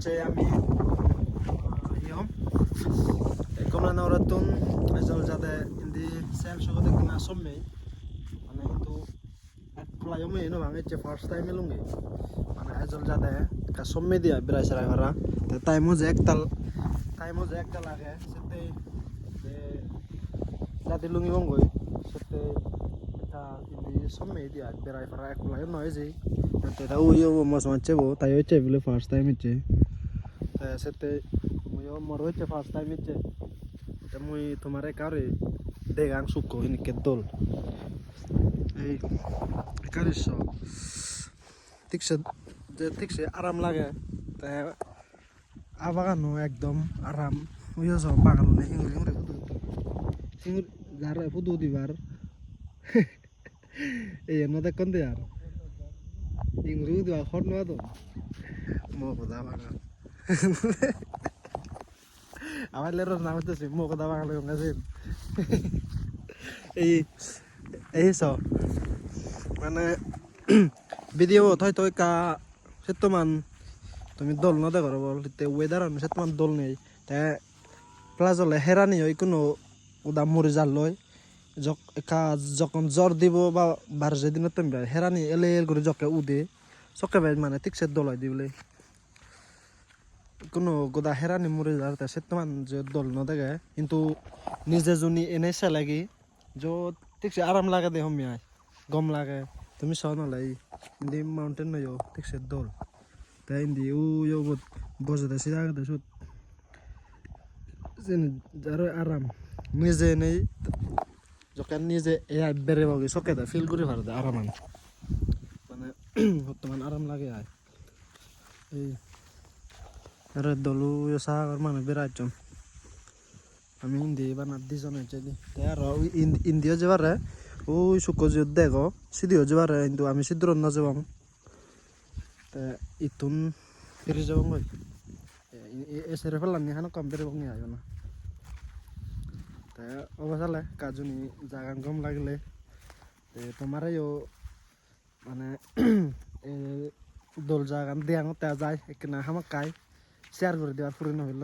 Saya ami yom. Komna nauratun azal jade indi sel show de kina somme. Mane itu apply yom eno bang eche first time elungi. Mane azal jade ka somme dia birai sarai hara. Te time je ektal lage sete de jade lungi bongoi sete ta indi somme dia birai hara apply no ezi. Te ta uyo mas manche bo tayo eche bile first time eche. Sete muyo moro eche first time eche. Te mui tomare kare degang suko ini kedol. Ei kariso ঠিকছে আরাম লাগে তে আবাগানো একদম আরাম ওইও সব বাগানো নেই হিঙুরে যারা ফুদু দিবার এই নদে কোন দে আর হিঙুরে উদিবা হট না তো মো কথা বাগান আমার লেরোর নাম হচ্ছে মো কথা বাগান গেছে এই সব মানে ভিডিও থই থই কা সেতমান তুমি দল ন দেখো বল তে ওয়েদার আমি সেতমান দল নেই তে প্লাস হলে হেরানি হয় কোনো উদা মরে জাল লয় যখন জ্বর দিব বা বার যেদিন তুমি হেরানি এলে করে জকে উদে চকে ভাই মানে ঠিকছে দল হয় দিবলে কোনো গোদা হেরানি মরে যার তে সেতমান যে দল ন দেখে কিন্তু নিজে জুনি এনে লাগি যে ঠিকছে আরাম লাগে দে হমিয়া গম লাগে তুমি সহ নলাই ইন্দি মাউন্টেন নয় ঠিকছে দল তাই ইন্দি ও বসে দেশে জায়গা দেশ যার আরাম নিজে নেই যখন নিজে এ বেড়ে বাবু চকে দেয় ফিল করে ভালো দেয় আরামান মানে বর্তমান আরাম লাগে আয় এই আর দলু সাগর মানে বেড়াইছম আমি ইন্দি বানার দিজন হয়েছে আর ইন্দিও যাবারে ওই শুক্র দেখো সিদিও যাবারে কিন্তু আমি সিদ্ধর না যাবাম ইতুন ফিরে যাব এসে ফেললাম এখানে কম বেড়ে বঙ্গে আয় না তাই অবসালে কাজুনি জাগান গম লাগলে তোমারও মানে দোল জাগান দেয়াঙ তে যায় একনা হামাক কাই শেয়ার করে দেওয়ার পুরনো হইল